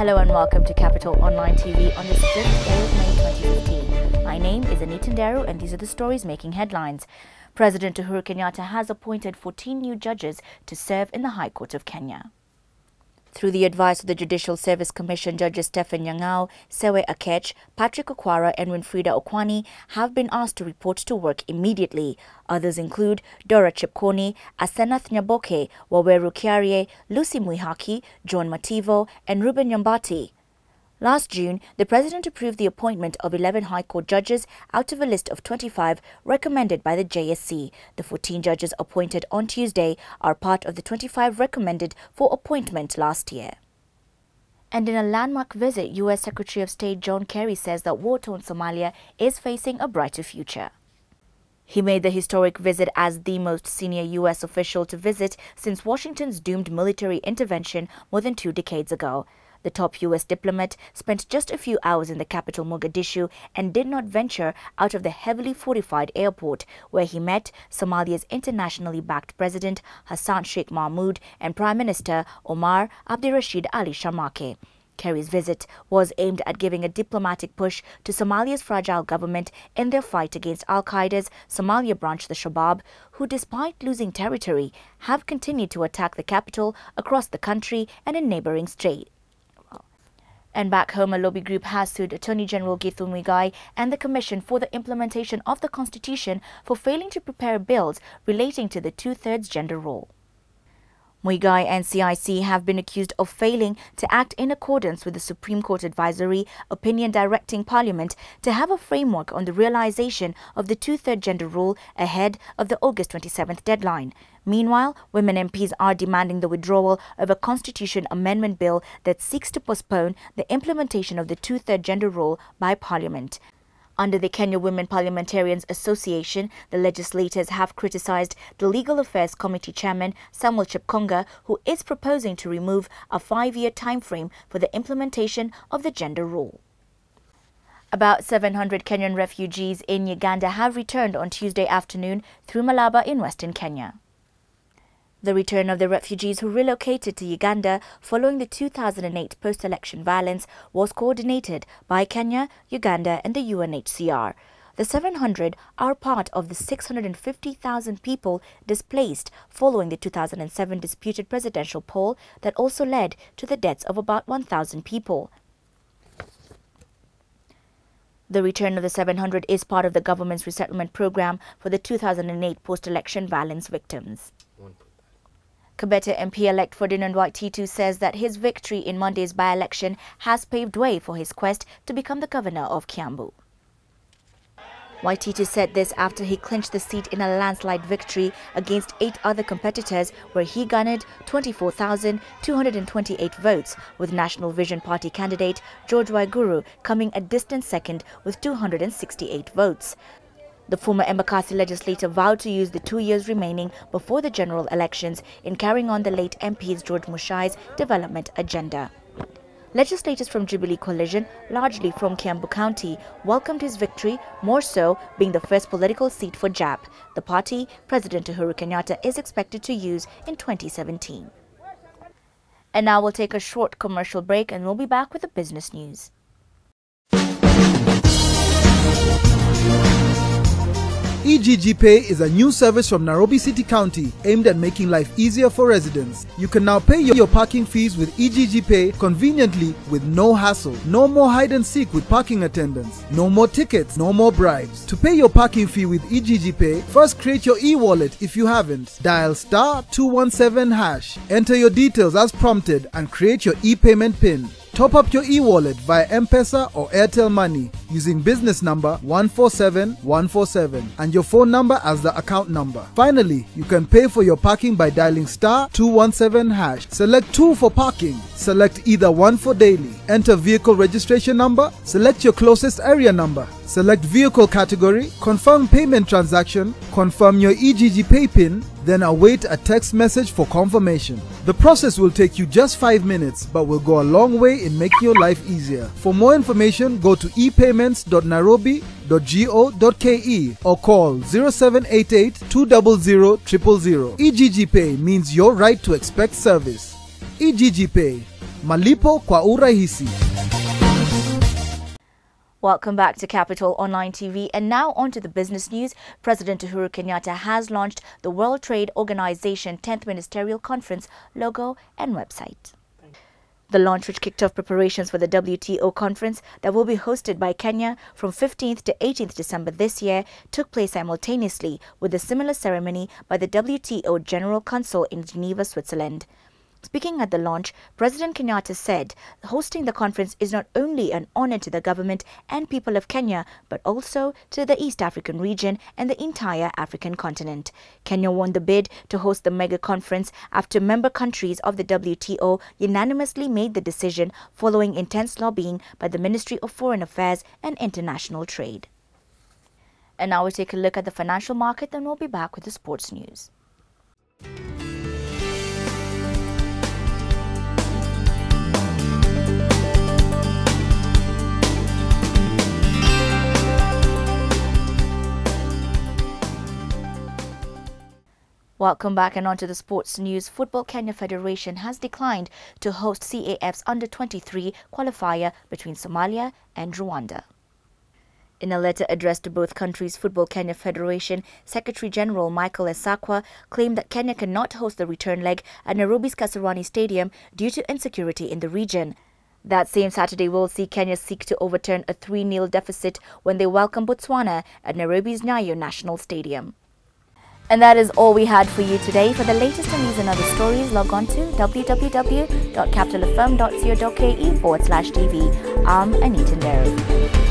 Hello and welcome to Capital Online TV on this 5th day of May 2015. My name is Anita and these are the stories making headlines. President Uhuru Kenyatta has appointed 14 new judges to serve in the High Court of Kenya. Through the advice of the Judicial Service Commission, Judges Stephen Nyangau, Sewe Akech, Okwara and Winfrida Okwany have been asked to report to work immediately. Others include Dorah Chepkwony, Asenath Nyaboke, Waweru Kiarie, Mwihaki, Mativo and Reuben Nyambati. Last June, the President approved the appointment of 11 High Court judges out of a list of 25 recommended by the JSC. The 14 judges appointed on Tuesday are part of the 25 recommended for appointment last year. And in a landmark visit, U.S. Secretary of State Kerry says that war-torn Somalia is facing a brighter future. He made the historic visit as the most senior U.S. official to visit since Washington's doomed military intervention more than 2 decades ago. The top U.S. diplomat spent just a few hours in the capital Mogadishu and did not venture out of the heavily fortified airport, where he met Somalia's internationally backed President Hassan Sheikh Mahmoud and Prime Minister Omar Abdirashid Ali Sharmake. Kerry's visit was aimed at giving a diplomatic push to Somalia's fragile government in their fight against Al-Qaeda's Somalia branch, the Shabaab, who, despite losing territory, have continued to attack the capital, across the country and in neighboring states. And back home, a lobby group has sued Attorney General Mwihaki and the Commission for the implementation of the Constitution for failing to prepare bills relating to the 2/3 gender rule. Mwihaki and CIC have been accused of failing to act in accordance with the Supreme Court advisory opinion directing Parliament to have a framework on the realization of the 2/3 gender rule ahead of the August 27th deadline. Meanwhile, women MPs are demanding the withdrawal of a constitution amendment bill that seeks to postpone the implementation of the 2/3 gender rule by Parliament. Under the Kenya Women Parliamentarians Association, the legislators have criticized the Legal Affairs Committee Chairman Samuel Chepkwony, who is proposing to remove a 5-year time frame for the implementation of the gender rule. About 700 Kenyan refugees in Uganda have returned on Tuesday afternoon through Malaba in western Kenya. The return of the refugees who relocated to Uganda following the 2008 post-election violence was coordinated by Kenya, Uganda and the UNHCR. The 700 are part of the 650,000 people displaced following the 2007 disputed presidential poll that also led to the deaths of about 1,000 people. The return of the 700 is part of the government's resettlement program for the 2008 post-election violence victims. Kabete MP-elect Ferdinand WAITITU says that his victory in Monday's by-election has paved way for his quest to become the governor of Kiambu. WAITITU said this after he clinched the seat in a landslide victory against 8 other competitors, where he garnered 24,228 votes, with National Vision Party candidate George Waweru coming a distant second with 268 votes. The former Embakasi legislator vowed to use the 2 years remaining before the general elections in carrying on the late MP's George Mushai's development agenda. Legislators from Jubilee Coalition, largely from Kiambu County, welcomed his victory, more so being the first political seat for JAP, the party President Uhuru Kenyatta is expected to use in 2017. And now we'll take a short commercial break and we'll be back with the business news. EGG Pay is a new service from Nairobi City County aimed at making life easier for residents. You can now pay your parking fees with EGG Pay conveniently with no hassle. No more hide and seek with parking attendants. No more tickets, no more bribes. To pay your parking fee with EGG Pay, first create your e-wallet if you haven't. Dial *217#. Enter your details as prompted and create your e-payment PIN. Top up your e-wallet via M-Pesa or Airtel Money using business number 147147 and your phone number as the account number. Finally, you can pay for your parking by dialing *217#. Select 2 for parking. Select either 1 for daily. Enter vehicle registration number. Select your closest area number. Select vehicle category. Confirm payment transaction. Confirm your EGG Pay PIN. Then await a text message for confirmation. The process will take you just 5 minutes, but will go a long way in making your life easier. For more information, go to epayments.nairobi.go.ke or call 0788 200 000. EGG Pay means your right to expect service. EGG Pay, Malipo kwa urahisi. Welcome back to Capital Online TV, and now on to the business news. President Uhuru Kenyatta has launched the World Trade Organization 10th Ministerial Conference logo and website. The launch, which kicked off preparations for the WTO conference that will be hosted by Kenya from 15th to 18th December this year, took place simultaneously with a similar ceremony by the WTO General Council in Geneva, Switzerland. Speaking at the launch, President Kenyatta said hosting the conference is not only an honor to the government and people of Kenya, but also to the East African region and the entire African continent. Kenya won the bid to host the mega conference after member countries of the WTO unanimously made the decision following intense lobbying by the Ministry of Foreign Affairs and International Trade. And now we take a look at the financial market, then we'll be back with the sports news. Welcome back, and on to the sports news. Football Kenya Federation has declined to host CAF's Under-23 qualifier between Somalia and Rwanda. In a letter addressed to both countries, Football Kenya Federation Secretary General Michael Esakwa claimed that Kenya cannot host the return leg at Nairobi's Kasarani Stadium due to insecurity in the region. That same Saturday will see Kenya seek to overturn a 3-0 deficit when they welcome Botswana at Nairobi's Nyayo National Stadium. And that is all we had for you today. For the latest on these and other stories, log on to www.capitalfm.co.ke/tv. I'm Anita Dorah.